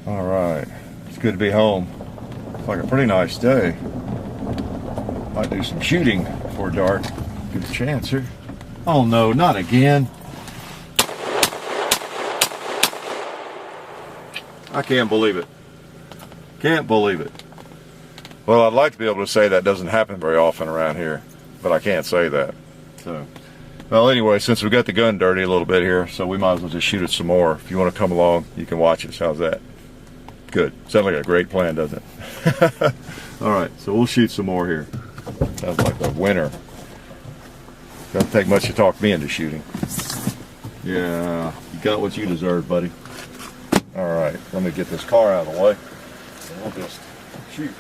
All right, it's good to be home. It's like a pretty nice day. Might do some shooting before dark. Good chance here. Oh no, not again. I can't believe it. Can't believe it. Well, I'd like to be able to say that doesn't happen very often around here, but I can't say that. So, well, anyway, since we got the gun dirty a little bit here, so we might as well just shoot it some more. If you want to come along, you can watch us. How's that? Good. Sounds like a great plan, doesn't it? All right, so we'll shoot some more here. Sounds like a winner. Doesn't take much to talk me into shooting. Yeah, you got what you deserve, buddy. All right, let me get this car out of the way, and we'll just shoot.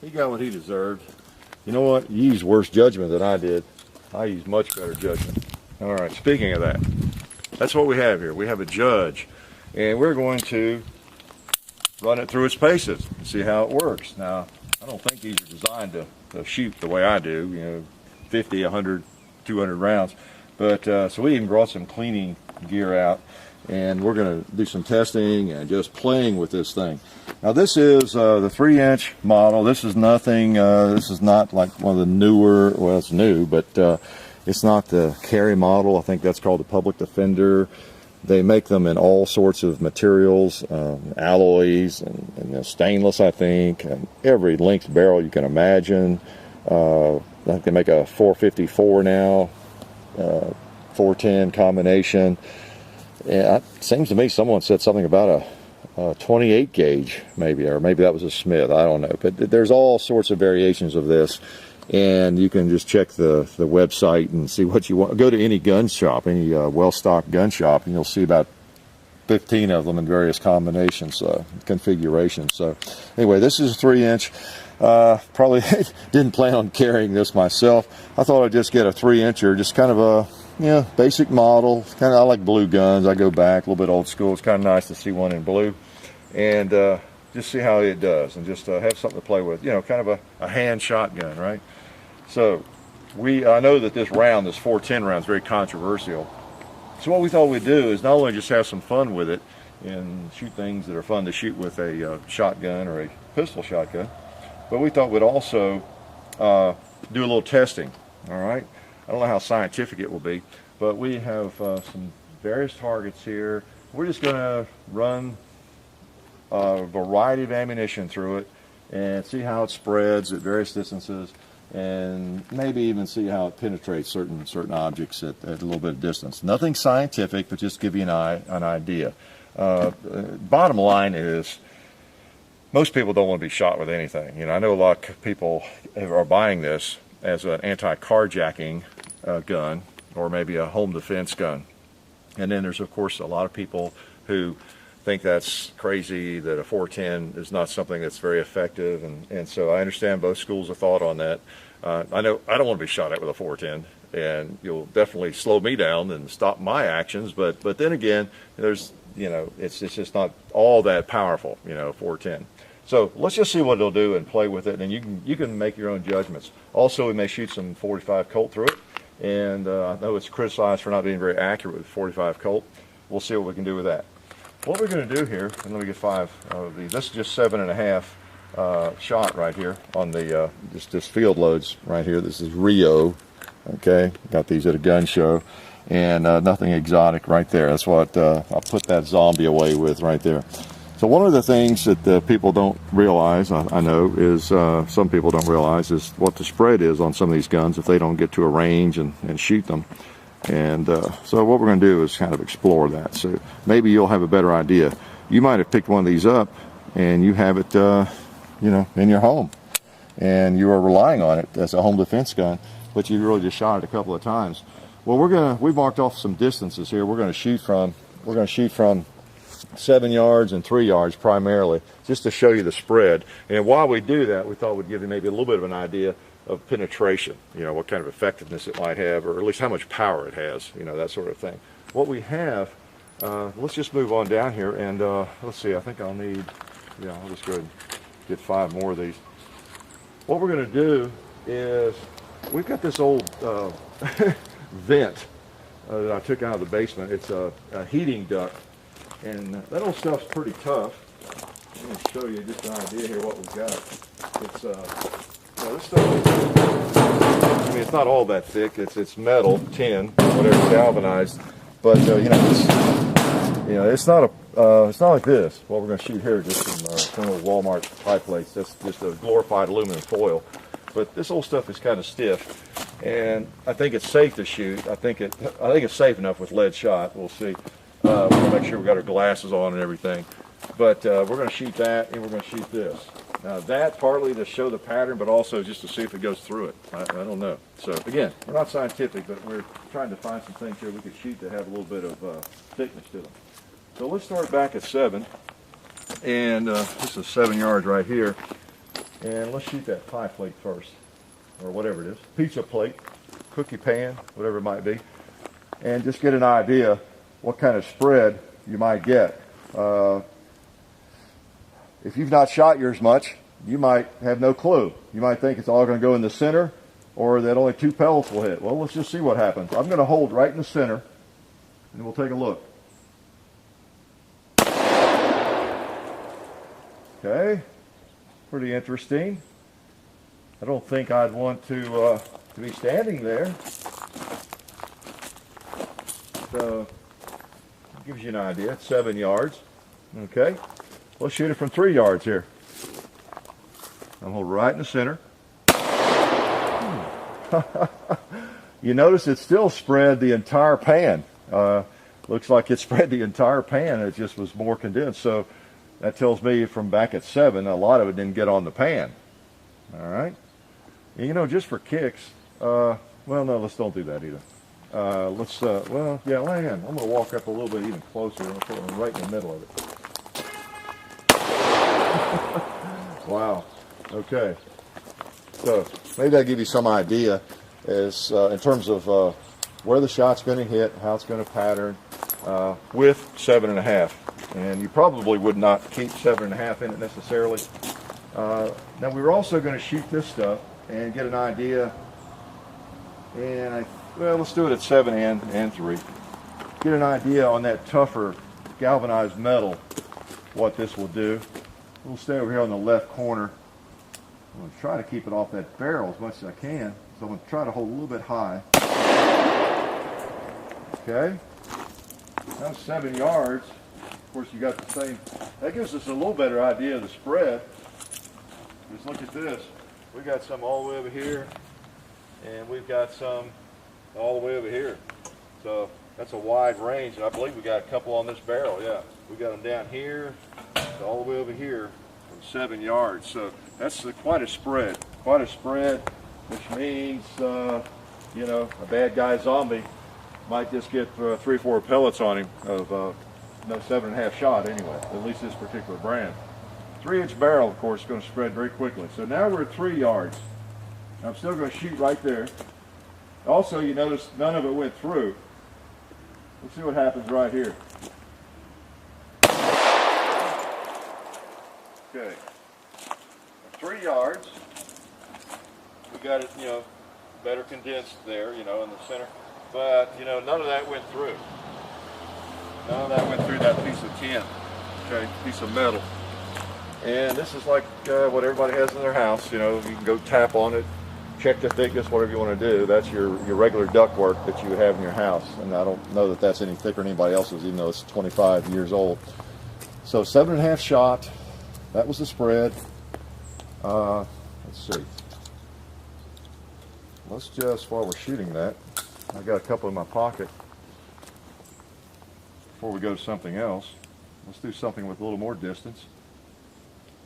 He got what he deserved. You know what? You used worse judgment than I did. I used much better judgment. All right, speaking of that, that's what we have here. We have a judge, and we're going to run it through its paces and see how it works. Now, I don't think these are designed to shoot the way I do, you know, 50, 100, 200 rounds. But so we even brought some cleaning gear out, and we're going to do some testing and just playing with this thing. Now this is the 3-inch model. This is nothing, this is not like one of the newer, well it's new, but it's not the carry model. I think that's called the Public Defender. They make them in all sorts of materials, alloys and stainless, I think, and every length barrel you can imagine. I think they make a 454 now, 410 combination. Yeah, it seems to me someone said something about a 28 gauge maybe, or maybe that was a Smith, I don't know. But there's all sorts of variations of this, and you can just check the website and see what you want. Go to any gun shop, any well-stocked gun shop, and you'll see about 15 of them in various combinations, configurations. So anyway, this is a 3-inch. Probably didn't plan on carrying this myself. I thought I'd just get a 3-incher, just kind of a basic model. Kind of, I like blue guns. I go back a little bit old school. It's kind of nice to see one in blue, and just see how it does, and just have something to play with. You know, kind of a hand shotgun, right? So I know that this round, this 410 round, is very controversial. So what we thought we'd do is not only just have some fun with it and shoot things that are fun to shoot with a shotgun or a pistol shotgun, but we thought we'd also do a little testing. All right. I don't know how scientific it will be, but we have some various targets here. We're just going to run a variety of ammunition through it and see how it spreads at various distances, and maybe even see how it penetrates certain objects at a little bit of distance. Nothing scientific, but just give you an idea. Bottom line is, most people don't want to be shot with anything. You know, I know a lot of people are buying this as an anti-carjacking gun, or maybe a home defense gun. And then there's, of course, a lot of people who think that's crazy, that a 410 is not something that's very effective, and so I understand both schools of thought on that. I know I don't want to be shot at with a 410, and you'll definitely slow me down and stop my actions, but then again, there's, you know, it's just not all that powerful, you know, 410. So let's just see what it'll do and play with it, and you can make your own judgments. Also, we may shoot some 45 Colt through it, and I know it's criticized for not being very accurate with 45 Colt. We'll see what we can do with that. What we're going to do here, and let me get 5 of these. This is just 7.5 shot right here on the just field loads right here. This is Rio. Okay, got these at a gun show, and nothing exotic right there. That's what I'll put that zombie away with right there. So one of the things that people don't realize, I know, is some people don't realize, is what the spread is on some of these guns if they don't get to a range and shoot them. And so what we're going to do is kind of explore that. So maybe you'll have a better idea. You might have picked one of these up and you have it, you know, in your home, and you are relying on it as a home defense gun, but you really just shot it a couple of times. Well, we've marked off some distances here. We're going to shoot from 7 yards and 3 yards primarily, just to show you the spread. And while we do that, we thought we'd give you maybe a little bit of an idea of penetration, you know, what kind of effectiveness it might have, or at least how much power it has, you know, that sort of thing. What we have, let's just move on down here, and let's see, I think I'll need, yeah, I'll just go ahead and get 5 more of these. What we're going to do is, we've got this old vent that I took out of the basement. It's a heating duct, and that old stuff's pretty tough. Let me show you just an idea here what we've got. It's this stuff, I mean, it's not all that thick. It's metal, tin, whatever, galvanized, but it's not like this. What we're going to shoot here is just some old Walmart pie plates. That's just a glorified aluminum foil. But this old stuff is kind of stiff, and I think it's safe to shoot. I think it's safe enough with lead shot. We'll see. We're going to make sure we got our glasses on and everything. But we're going to shoot that, and we're going to shoot this. Now that partly to show the pattern, but also just to see if it goes through it. I don't know. So again, we're not scientific, but we're trying to find some things here we could shoot that have a little bit of thickness to them. So let's start back at 7, and this is 7 yards right here. And let's shoot that pie plate first, or whatever it is, pizza plate, cookie pan, whatever it might be, and just get an idea what kind of spread you might get. If you've not shot yours much, you might have no clue. You might think it's all going to go in the center, or that only 2 pellets will hit. Well, let's just see what happens. I'm going to hold right in the center, and we'll take a look. Okay. Pretty interesting. I don't think I'd want to be standing there. So, it gives you an idea. It's 7 yards. Okay. Let's shoot it from 3 yards here. I'm hold right in the center. You notice it still spread the entire pan. Looks like it spread the entire pan. It just was more condensed. So that tells me from back at 7, a lot of it didn't get on the pan. All right. And, you know, just for kicks, well, no, let's don't do that either. Well, yeah, hang on. I'm going to walk up a little bit even closer. I'm going to put one right in the middle of it. Wow. Okay. So maybe that'll give you some idea as in terms of where the shot's going to hit, how it's going to pattern with 7.5. And you probably would not keep 7.5 in it necessarily. Now we were also going to shoot this stuff and get an idea. And well, let's do it at 7 and 3. Get an idea on that tougher galvanized metal, what this will do. We'll stay over here on the left corner. I'm going to try to keep it off that barrel as much as I can. So I'm going to try to hold a little bit high. Okay. Now 7 yards. Of course, you got the same. That gives us a little better idea of the spread. Just look at this. We got some all the way over here, and we've got some all the way over here. So that's a wide range, and I believe we got a couple on this barrel. Yeah, we got them down here, all the way over here, from 7 yards. So that's quite a spread. Quite a spread, which means you know, a bad guy zombie might just get 3 or 4 pellets on him of no 7.5 shot anyway. At least this particular brand. 3-inch barrel, of course, is going to spread very quickly. So now we're at 3 yards. I'm still going to shoot right there. Also, you notice none of it went through. Let's see what happens right here. Okay. 3 yards. We got it, you know, better condensed there, you know, in the center. But, you know, none of that went through. None of that went through that piece of tin, okay, piece of metal. And this is like what everybody has in their house. You know, you can go tap on it, check the thickness, whatever you want to do. That's your regular duct work that you would have in your house. And I don't know that that's any thicker than anybody else's, even though it's 25 years old. So 7.5 shot. That was the spread. Let's see. Let's just, while we're shooting that, I got a couple in my pocket. Before we go to something else, let's do something with a little more distance.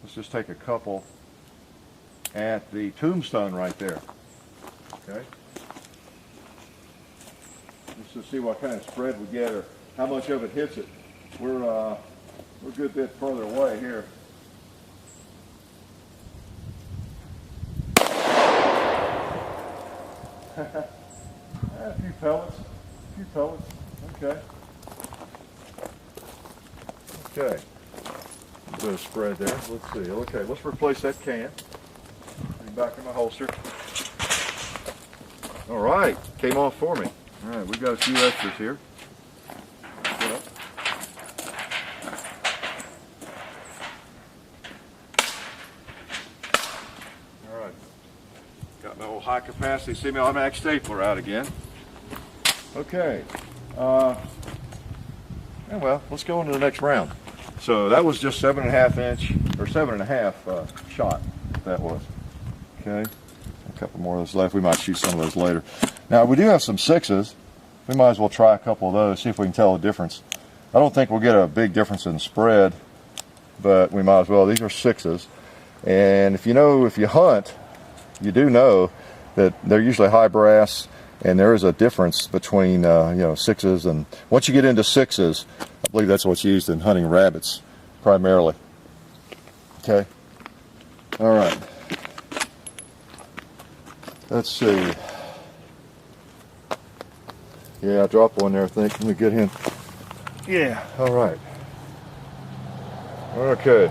Let's just take a couple at the tombstone right there. Okay. Just to see what kind of spread we get or how much of it hits it. We're We're a good bit further away here. A few pellets. Okay. Okay. A bit of spread there. Let's see. Okay, let's replace that can. Put it back in my holster. All right, came off for me. All right, we got a few extras here. All right, got my old high capacity semi-automatic stapler out again. Okay, well, let's go into the next round. So that was just 7.5 inch, or 7.5 shot, that was. Okay, a couple more of those left. We might shoot some of those later. Now we do have some 6s. We might as well try a couple of those, see if we can tell the difference. I don't think we'll get a big difference in spread, but we might as well. These are 6s. And if you hunt, you do know that they're usually high brass, and there is a difference between 6s and once you get into 6s, I believe that's what's used in hunting rabbits primarily. Okay. All right. Let's see. Yeah, I dropped one there, I think. Let me get him. Yeah. All right. Okay.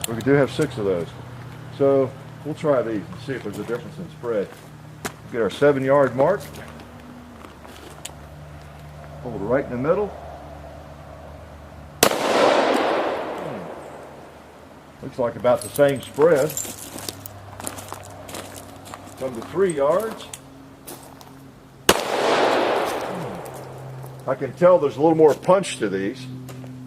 We do have 6 of those. So we'll try these and see if there's a difference in spread. Get our 7-yard mark. Hold it right in the middle. Looks like about the same spread. Come to 3 yards. I can tell there's a little more punch to these.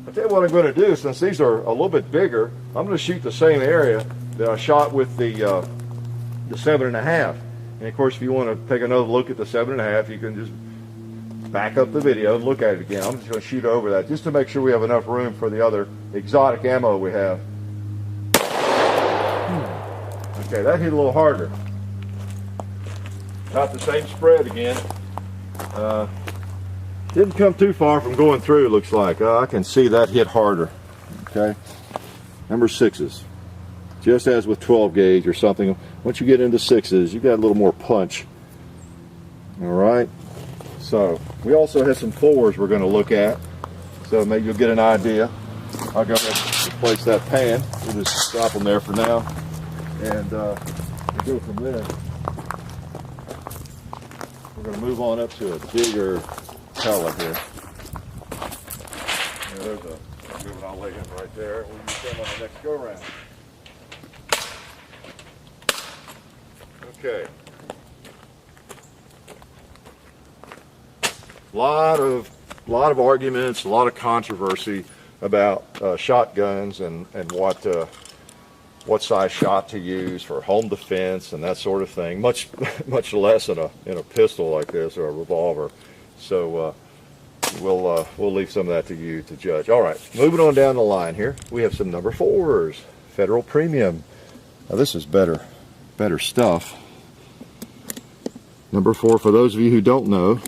I'll tell you what I'm going to do, since these are a little bit bigger, I'm going to shoot the same area that I shot with the 7.5. And of course, if you want to take another look at the 7.5, you can just back up the video and look at it again. I'm just going to shoot over that just to make sure we have enough room for the other exotic ammo we have. Okay, that hit a little harder. Not the same spread again. Didn't come too far from going through, looks like. I can see that hit harder. Okay, number 6s. Just as with 12 gauge or something, once you get into 6s, you got a little more punch. All right. So we also have some 4s we're going to look at. So maybe you'll get an idea. I'll go ahead and replace that pan. We'll just stop them there for now, and we'll go from there. We're going to move on up to a bigger pellet here. Yeah, there's a good one. I'll lay him right there. We'll use him on the next go round. Okay. A lot of arguments, a lot of controversy about shotguns and what size shot to use for home defense and that sort of thing. Much less in a pistol like this or a revolver. So we'll leave some of that to you to judge. All right, moving on down the line here, we have some number 4s, Federal Premium. Now this is better stuff. Number 4, for those of you who don't know,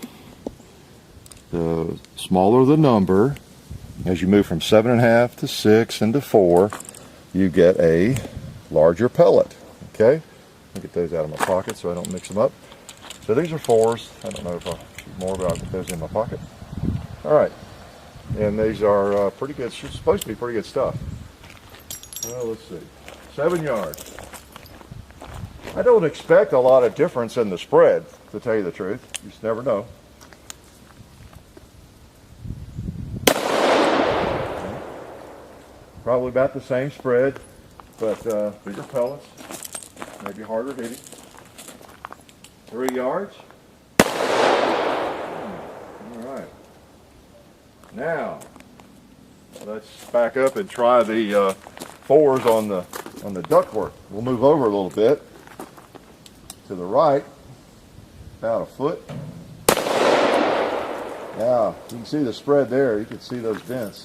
the smaller the number, as you move from 7.5 to 6 and to 4, you get a larger pellet. Okay, I'll get those out of my pocket so I don't mix them up. So these are 4s. I don't know if I'll shoot more, but I'll put those in my pocket. All right, and these are pretty good. Supposed to be pretty good stuff. Well, let's see, 7 yards. I don't expect a lot of difference in the spread, to tell you the truth. You just never know. Probably about the same spread, but bigger pellets, maybe harder hitting. 3 yards. All right. Now, let's back up and try the 4s on the ductwork. We'll move over a little bit to the right, about a foot. Yeah, you can see the spread there. You can see those vents.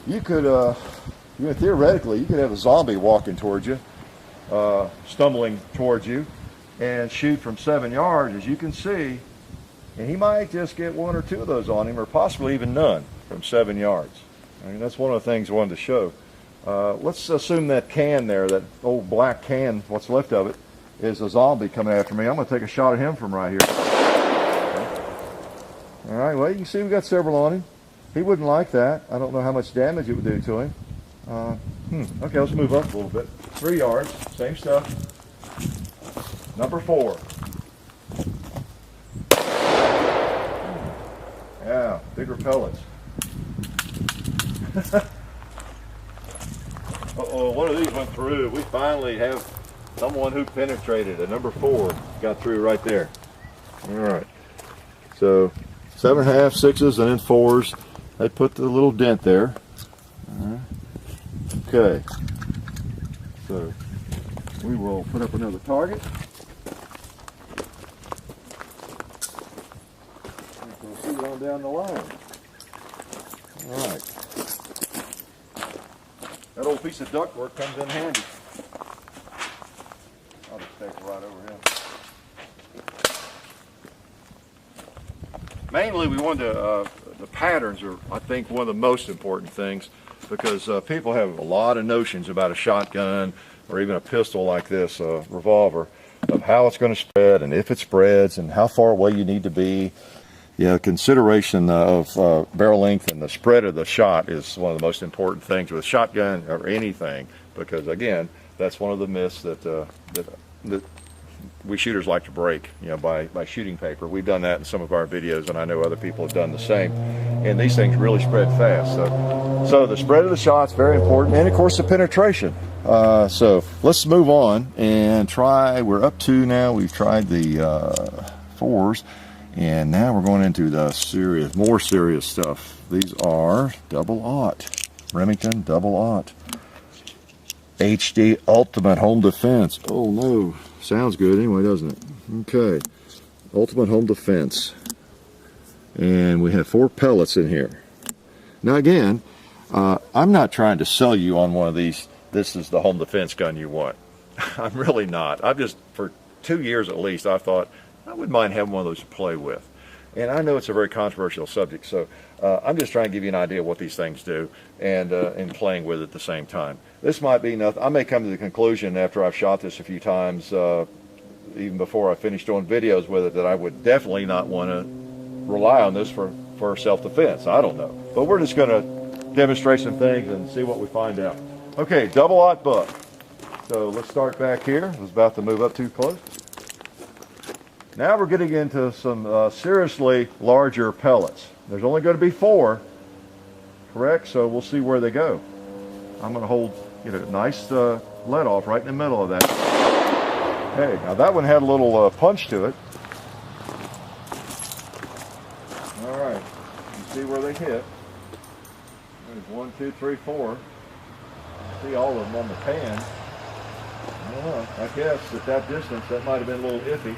You could, theoretically, you could have a zombie walking towards you, stumbling towards you, and shoot from 7 yards, as you can see, and he might just get 1 or 2 of those on him, or possibly even none from 7 yards. I mean, that's one of the things I wanted to show. Let's assume that can there, that old black can, what's left of it, is a zombie coming after me. I'm going to take a shot at him from right here. Okay. All right, well, you can see we've got several on him. He wouldn't like that. I don't know how much damage it would do to him. Okay, let's move up a little bit. 3 yards, same stuff. Number 4. Yeah, bigger pellets. Uh-oh, one of these went through. We finally have someone who penetrated. A number 4 got through right there. All right. So 7.5, 6s, and then 4s. They put the little dent there. All right. Okay. So we will put up another target. We'll see it on down the line. All right. That old piece of ductwork comes in handy. I'll just take it right over here. Mainly, we wanted to, the patterns are, I think, one of the most important things, because people have a lot of notions about a shotgun or even a pistol like this, a revolver, of how it's going to spread and if it spreads and how far away you need to be. Yeah, consideration of barrel length and the spread of the shot is one of the most important things with a shotgun or anything, because again, that's one of the myths that we shooters like to break, by shooting paper. We've done that in some of our videos, and I know other people have done the same. And these things really spread fast. So the spread of the shot's very important, and of course the penetration. So let's move on and try. We're up to now. We've tried the 4s. And now we're going into the more serious stuff. These are double-aught, Remington double-aught. HD Ultimate Home Defense. Oh no, sounds good anyway, doesn't it? Okay, Ultimate Home Defense. And we have 4 pellets in here. Now again, I'm not trying to sell you on one of these, this is the home defense gun you want. I'm really not. I've just, for 2 years at least, I thought, I wouldn't mind having one of those to play with. And I know it's a very controversial subject, so I'm just trying to give you an idea of what these things do and playing with it at the same time. This might be nothing. I may come to the conclusion after I've shot this a few times, even before I finish doing videos with it, that I would definitely not want to rely on this for self-defense. I don't know. But we're just going to demonstrate some things and see what we find out. Okay, double-aught buck. So let's start back here. I was about to move up too close. Now we're getting into some seriously larger pellets. There's only going to be 4, correct? So we'll see where they go. I'm going to hold, a nice let off right in the middle of that. Okay, now that one had a little punch to it. All right, you see where they hit. There's 1, 2, 3, 4. See all of them on the pan. I don't know. I guess at that distance that might have been a little iffy.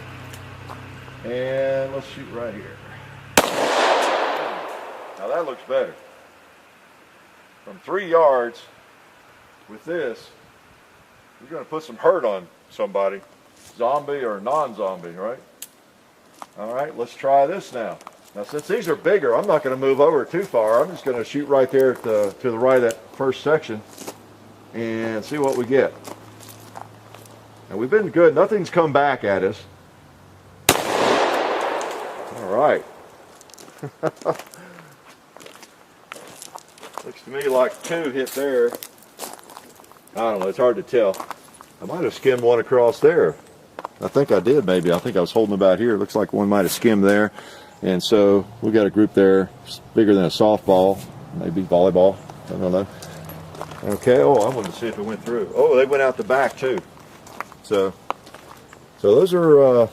And let's shoot right here. Now that looks better. From 3 yards with this, you're going to put some hurt on somebody, zombie or non-zombie, right? All right, let's try this now. Now since these are bigger, I'm not going to move over too far. I'm just going to shoot right there to the right of that first section and see what we get. Now we've been good. Nothing's come back at us. All right. Looks to me like 2 hit there. I don't know, it's hard to tell. I might have skimmed one across there. I think I did, maybe. I think I was holding about here. It looks like one might have skimmed there. And so we got a group there, bigger than a softball, maybe volleyball. I don't know. Okay, oh, I wanted to see if it went through. Oh, they went out the back too. So those are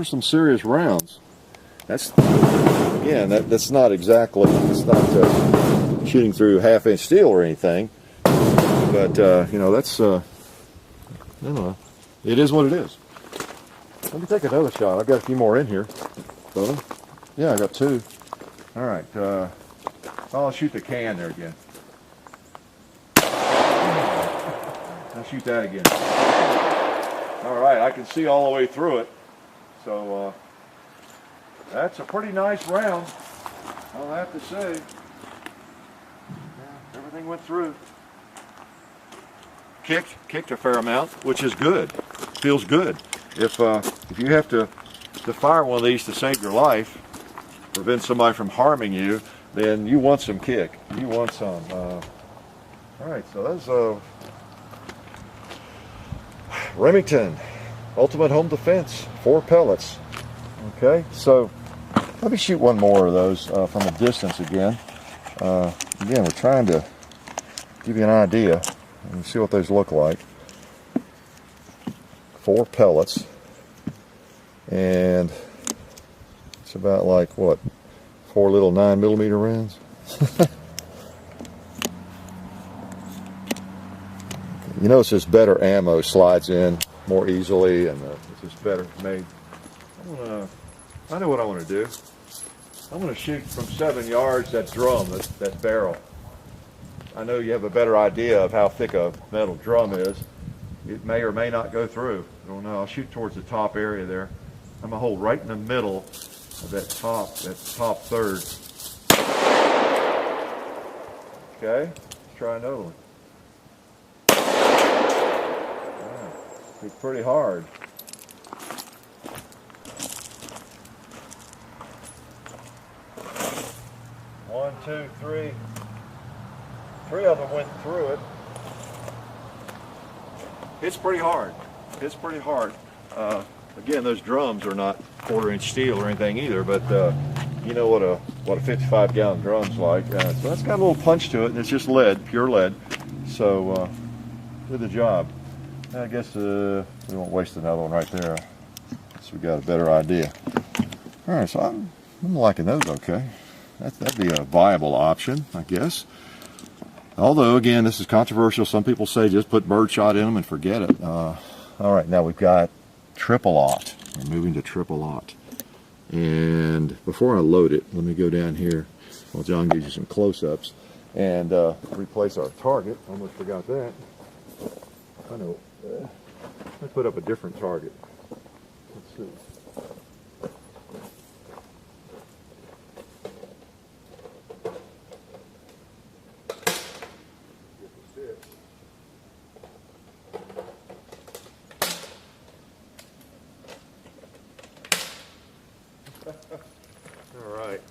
some serious rounds. That's, again, that's not exactly, it's not shooting through half-inch steel or anything, but that's, I don't know, it is what it is. Let me take another shot. I've got a few more in here. Yeah, I got 2. All right, I'll shoot the can there again. I'll shoot that again. All right, I can see all the way through it, so that's a pretty nice round, I'll have to say. Everything went through. Kicked a fair amount, which is good. Feels good. If you have to fire one of these to save your life, prevent somebody from harming you, then you want some kick. You want some. All right, so that's Remington Ultimate Home Defense, 4 pellets. Okay, so let me shoot one more of those from a distance again. Again, we're trying to give you an idea and see what those look like. 4 pellets, and it's about like what, 4 little 9mm rounds. You notice this better ammo slides in more easily, and it's just better made. I know what I want to do. I'm going to shoot from 7 yards that drum, that barrel. I know you have a better idea of how thick a metal drum is. It may or may not go through. I don't know. I'll shoot towards the top area there. I'm going to hold right in the middle of that top third. Okay, let's try another one. Yeah, it's pretty hard. One, two, three. 3 of them went through it. It's pretty hard. It's pretty hard. Again, those drums are not 1/4-inch steel or anything either, but you know what a 55-gallon drum's like. So that's got a little punch to it, and it's just lead, pure lead. So did the job. I guess we won't waste another one right there. So we got a better idea. All right, so I'm liking those. Okay, that'd be a viable option, I guess. Although, again, this is controversial. Some people say just put birdshot in them and forget it. All right, now we've got triple-aught. We're moving to triple-aught. And before I load it, let me go down here while John gives you some close-ups and replace our target. Almost forgot that. I know. Let's put up a different target. Let's see. All right.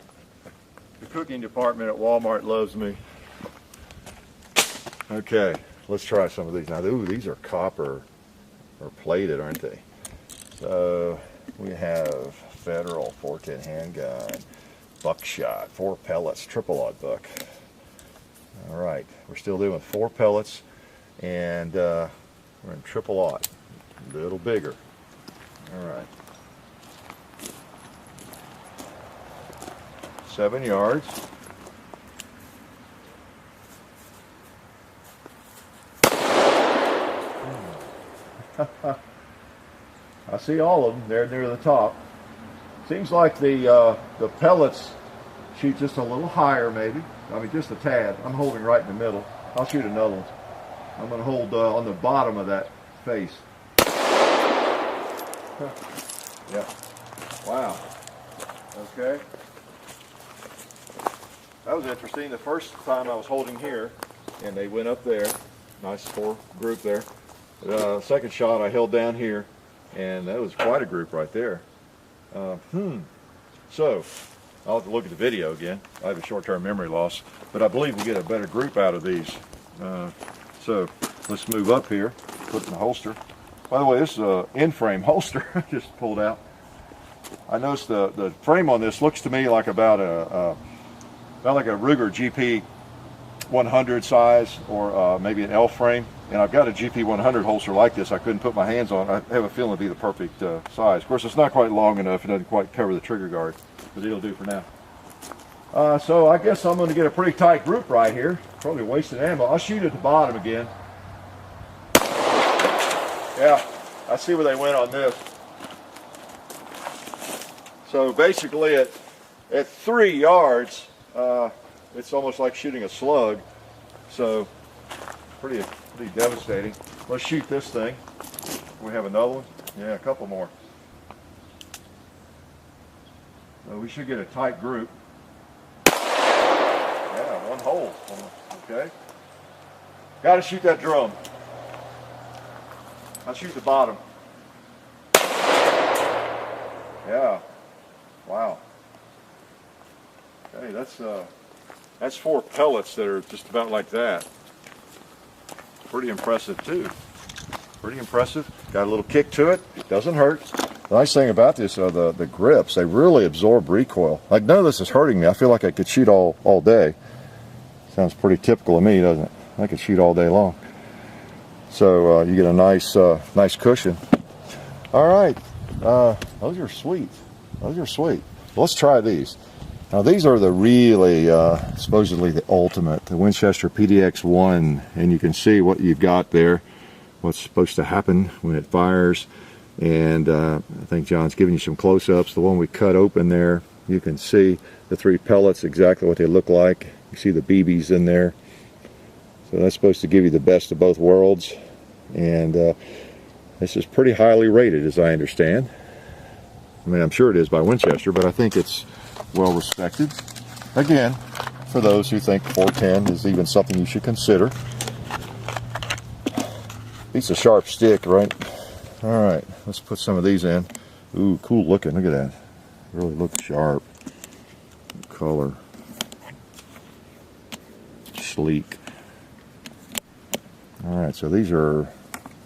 The cooking department at Walmart loves me. Okay, let's try some of these. Now, ooh, these are copper or plated, aren't they? So we have Federal 410 handgun, buckshot, 4 pellets, triple-aught buck. All right, we're still doing 4 pellets, and we're in triple-aught, a little bigger. All right. 7 yards. I see all of them. They're near the top. Seems like the pellets shoot just a little higher, maybe. I mean, just a tad. I'm holding right in the middle. I'll shoot another one. I'm going to hold on the bottom of that face. Yeah. Wow. Okay. That was interesting. The first time I was holding here, and they went up there. Nice 4 group there. Second shot I held down here, and that was quite a group right there. So, I'll have to look at the video again. I have a short-term memory loss, but I believe we get a better group out of these. So, let's move up here, put it in the holster. By the way, this is an in-frame holster I just pulled out. I noticed the frame on this looks to me like about like a Ruger GP 100 size, or maybe an L frame. And I've got a GP 100 holster like this I couldn't put my hands on. I have a feeling it'd be the perfect size. Of course, it's not quite long enough. It doesn't quite cover the trigger guard, but it'll do for now. So I guess I'm going to get a pretty tight group right here. Probably wasting ammo. I'll shoot at the bottom again. Yeah, I see where they went on this. So basically at 3 yards, it's almost like shooting a slug. So pretty devastating. Let's shoot this thing. We have another one. Yeah, a couple more. So we should get a tight group. Yeah, 1 hole. Okay. Got to shoot that drum. I'll shoot the bottom. Yeah. Wow. Okay, that's 4 pellets that are just about like that. Pretty impressive too. Pretty impressive. Got a little kick to it. Doesn't hurt. The nice thing about this are the grips. They really absorb recoil. Like, none of this is hurting me. I feel like I could shoot all day. Sounds pretty typical of me, doesn't it? I could shoot all day long. So you get a nice cushion. All right. Those are sweet. Those are sweet. Let's try these. Now, these are the really, supposedly the ultimate, the Winchester PDX-1, and you can see what you've got there, what's supposed to happen when it fires. And I think John's giving you some close-ups. The one we cut open there, you can see the 3 pellets, exactly what they look like. You see the BBs in there. So that's supposed to give you the best of both worlds. And this is pretty highly rated, as I understand. I mean, I'm sure it is by Winchester, but I think it's well respected. Again, for those who think 410 is even something you should consider. Piece of sharp stick, right? All right, let's put some of these in. Ooh, cool looking. Look at that. Really looks sharp. Color. Sleek. All right, so these are,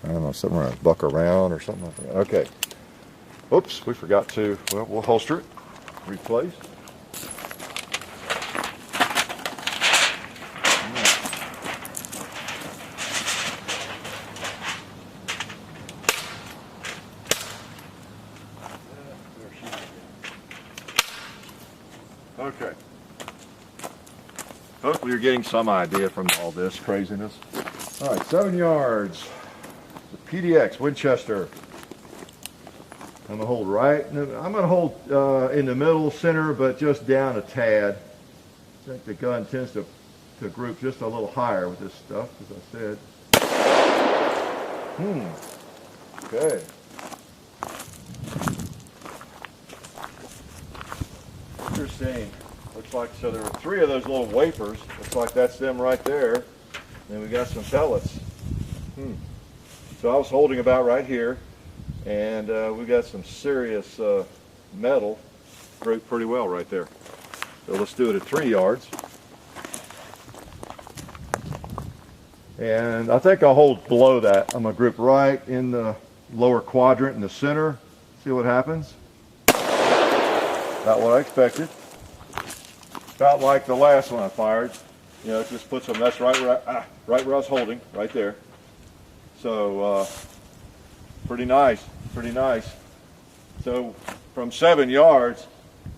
I don't know, something around buck around or something like that. Okay. Oops, we forgot to, well, we'll holster it. Replace. Okay. Hopefully you're getting some idea from all this craziness. All right, 7 yards. The PDX Winchester. I'm gonna hold right. I'm gonna hold in the middle, center, but just down a tad. I think the gun tends to group just a little higher with this stuff, as I said. Okay. Interesting. Looks like, so there were 3 of those little wafers. Looks like that's them right there. Then we got some pellets. So I was holding about right here, and we got some serious metal grouped pretty well right there. So let's do it at 3 yards. And I think I'll hold below that. I'm going to group right in the lower quadrant in the center. See what happens. Not what I expected. About like the last one I fired. You know, it just puts them, that's right where I was holding, right there. So, pretty nice, pretty nice. So, from 7 yards,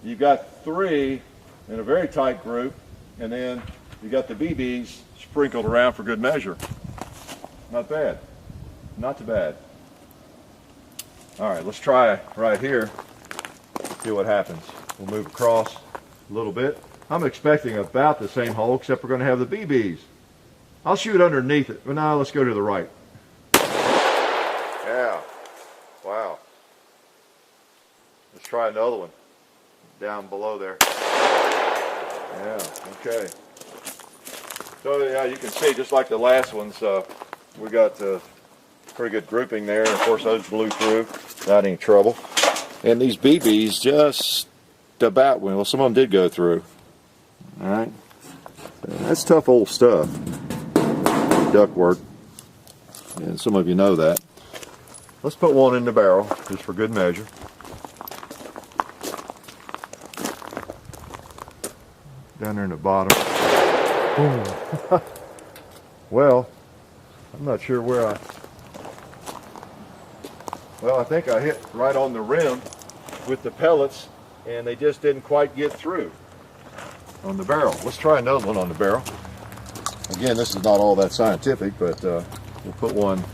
you got 3 in a very tight group, and then you got the BBs sprinkled around for good measure. Not bad, not too bad. All right, let's try right here, see what happens. We'll move across a little bit. I'm expecting about the same hole, except we're going to have the BBs. I'll shoot underneath it, but now let's go to the right. Yeah, wow. Let's try another one down below there. Yeah, okay. So yeah, you can see, just like the last ones, we got pretty good grouping there. Of course, those blew through, not any trouble. And these BBs just about, well, some of them did go through. All right, that's tough old stuff, ductwork, and some of you know that. Let's put one in the barrel, just for good measure. Down there in the bottom. Boom. Well, I'm not sure where I think I hit right on the rim with the pellets, and they just didn't quite get through on the barrel. Let's try another one on the barrel. Again, this is not all that scientific, but we'll put one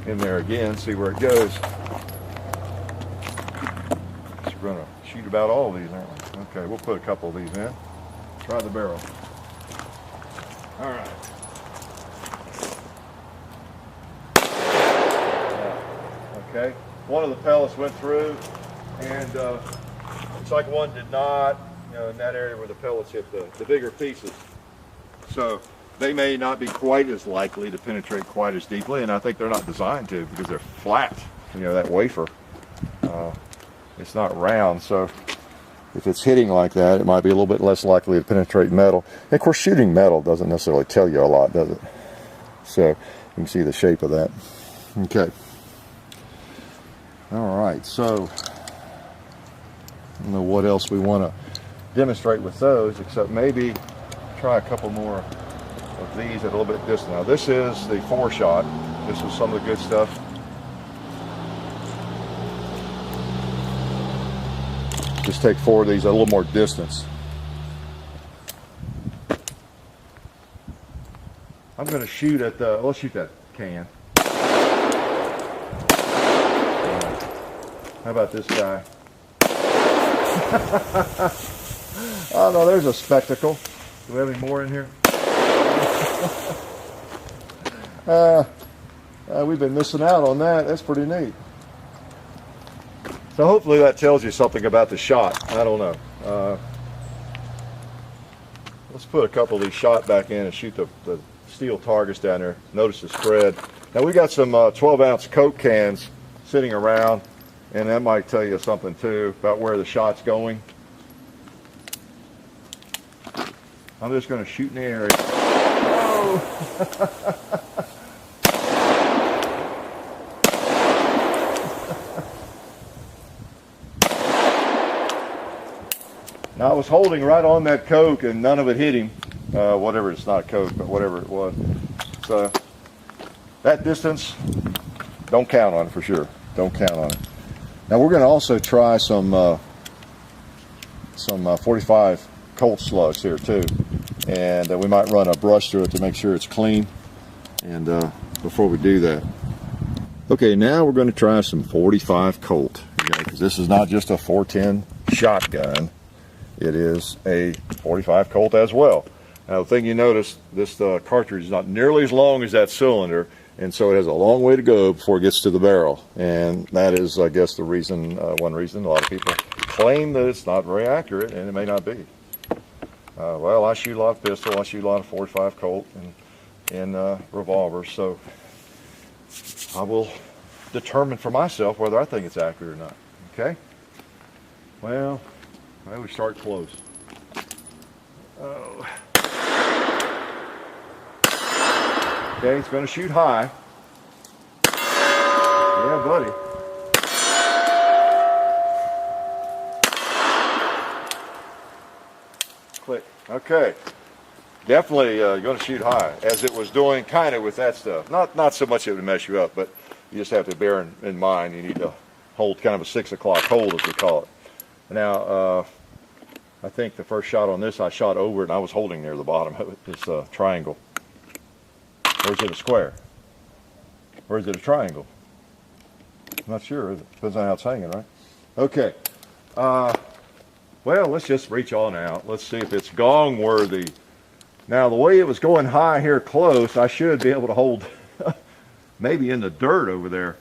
in there again, see where it goes. So we're going to shoot about all of these, aren't we? Okay, we'll put a couple of these in. Try the barrel. All right. Okay, one of the pellets went through, and looks like one did not. You know, in that area where the pellets hit the bigger pieces. So they may not be quite as likely to penetrate quite as deeply, and I think they're not designed to because they're flat. You know, that wafer, it's not round, so if it's hitting like that, it might be a little bit less likely to penetrate metal. And of course, shooting metal doesn't necessarily tell you a lot, does it? So you can see the shape of that. Okay. All right, so I don't know what else we want to demonstrate with those, except maybe try a couple more of these at a little bit distance. Now this is the 4-shot. This is some of the good stuff. Just take 4 of these at a little more distance. I'm going to shoot at the, let's shoot that can. How about this guy? Oh no, there's a spectacle. Do we have any more in here? We've been missing out on that. That's pretty neat. So hopefully that tells you something about the shot. I don't know. Let's put a couple of these shot back in and shoot the steel targets down there. Notice the spread. Now we got some 12-ounce Coke cans sitting around, and that might tell you something too about where the shot's going. I'm just going to shoot in the area. Oh! Now I was holding right on that Coke and none of it hit him. Whatever, it's not Coke, but whatever it was. So that distance, don't count on it for sure. Don't count on it. Now we're going to also try some 45 Colt slugs here too, and we might run a brush through it to make sure it's clean. And before we do that, okay, now we're going to try some 45 Colt. Okay, because this is not just a 410 shotgun. It is a 45 Colt as well. Now the thing you notice, this cartridge is not nearly as long as that cylinder, and so it has a long way to go before it gets to the barrel. And that is, I guess, the reason, one reason a lot of people claim that it's not very accurate, and it may not be. Well, I shoot a lot of pistol, I shoot a lot of 45 Colt and revolvers, so I will determine for myself whether I think it's accurate or not. Okay? Well, we start close. Oh. Okay, it's going to shoot high. Yeah, buddy. Click. Okay. Definitely going to shoot high, as it was doing kind of with that stuff. Not so much it would mess you up, but you just have to bear in mind you need to hold kind of a 6 o'clock hold, as we call it. Now, I think the first shot on this, I shot over it and I was holding near the bottom of it, this triangle. Or is it a square? Or is it a triangle? I'm not sure. Depends on how it's hanging, right? Okay. Well, let's just reach on out. Let's see if it's gong worthy. Now, the way it was going high here close, I should be able to hold maybe in the dirt over there.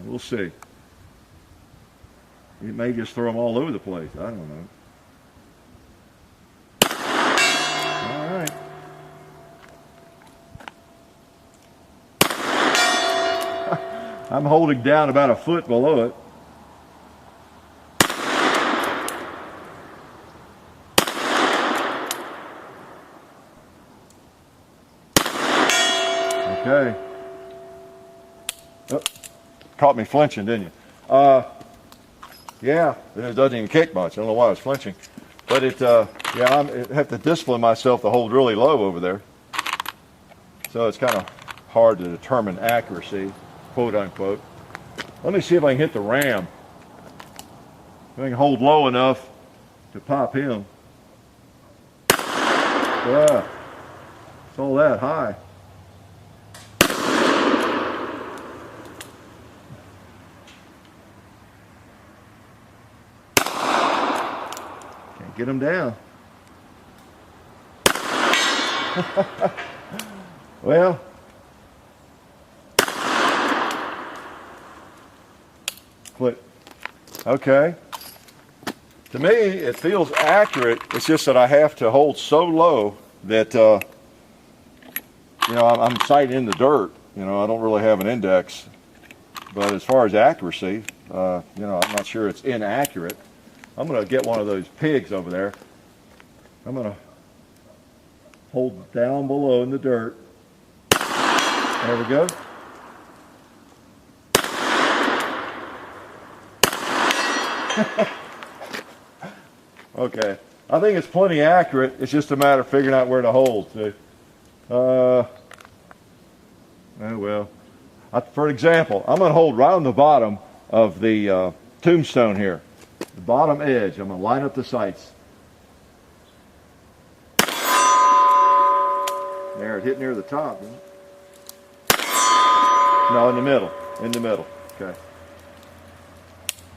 We'll see. It may just throw them all over the place. I don't know. All right. I'm holding down about a foot below it. Okay. Oh, caught me flinching, didn't you? Yeah, it doesn't even kick much. I don't know why I was flinching. But I have to discipline myself to hold really low over there. So it's kind of hard to determine accuracy, quote unquote. Let me see if I can hit the ram. If I can hold low enough to pop him. Yeah, it's all that high. Get them down. Well, click. Okay. To me, it feels accurate. It's just that I have to hold so low that you know, I'm sighting in the dirt. You know, I don't really have an index. But as far as accuracy, you know, I'm not sure it's inaccurate. I'm going to get one of those pigs over there. I'm going to hold down below in the dirt. There we go. Okay, I think it's plenty accurate. It's just a matter of figuring out where to hold. See? Oh well. For example, I'm going to hold right on the bottom of the tombstone here, the bottom edge. I'm going to line up the sights. There, it hit near the top, didn't it? No, in the middle. In the middle. Okay.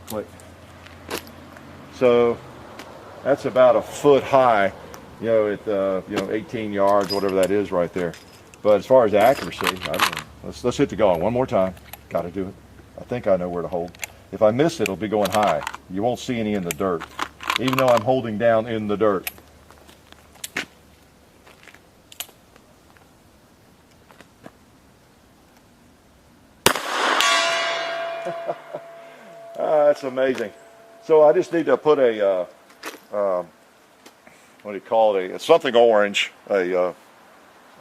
Click. So that's about a foot high, you know, at you know, 18 yards, whatever that is right there. But as far as accuracy, I don't know. Let's hit the gong one more time. Got to do it. I think I know where to hold. If I miss it, it'll be going high. You won't see any in the dirt, even though I'm holding down in the dirt. That's amazing. So I just need to put a, what do you call it, something orange, one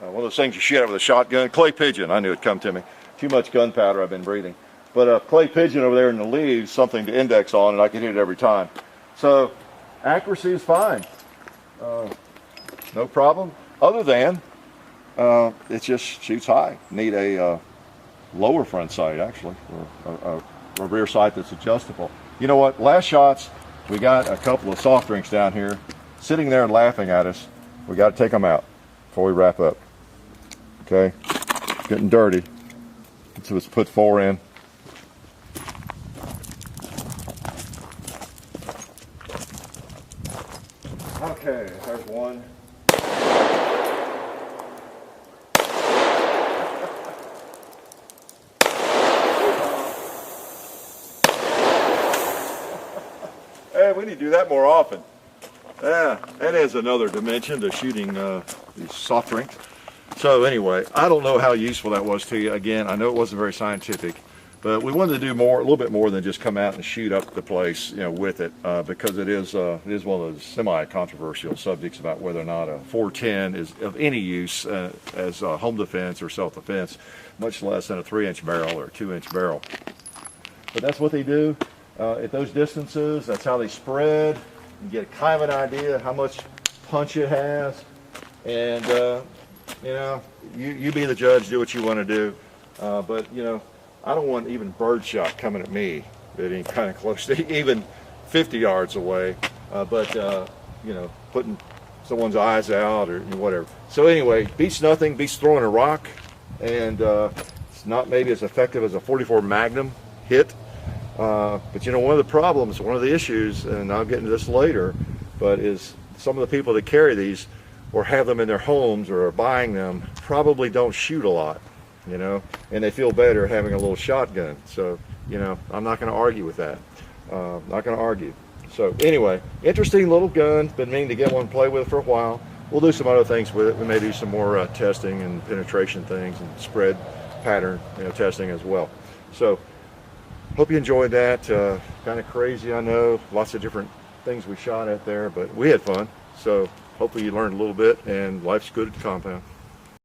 of those things you shoot out with a shotgun, clay pigeon. I knew it'd come to me. Too much gunpowder I've been breathing. But a clay pigeon over there in the leaves, something to index on, and I can hit it every time. So accuracy is fine. No problem. Other than it just shoots high. Need a lower front sight, actually, or a rear sight that's adjustable. You know what? Last shots, we got a couple of soft drinks down here sitting there and laughing at us. We got to take them out before we wrap up. Okay? It's getting dirty. So let's put 4 in. Okay, there's one. Hey, we need to do that more often. Yeah, that is another dimension to shooting these soft drinks. So anyway, I don't know how useful that was to you. Again, I know it wasn't very scientific, but we wanted to do more, a little bit more than just come out and shoot up the place, you know, with it, because it is one of those semi-controversial subjects about whether or not a 410 is of any use as home defense or self-defense, much less than a 3-inch barrel or a 2-inch barrel. But that's what they do at those distances. That's how they spread. You get kind of an idea how much punch it has, and you know, you be the judge, do what you want to do. But you know, I don't want even birdshot coming at me at any kind of close to even 50 yards away. But you know, putting someone's eyes out or whatever. So anyway, beats nothing, beats throwing a rock, and it's not maybe as effective as a .44 Magnum hit. But you know, one of the problems, one of the issues, and I'll get into this later, but is some of the people that carry these or have them in their homes or are buying them probably don't shoot a lot, you know, and they feel better having a little shotgun. So, you know, I'm not going to argue with that. Not going to argue. So anyway, interesting little gun. Been meaning to get one to play with for a while. We'll do some other things with it. We may do some more testing and penetration things and spread pattern, you know, testing as well. So hope you enjoyed that. Kind of crazy, I know. Lots of different things we shot at there, but we had fun. So hopefully you learned a little bit, and life's good at the compound.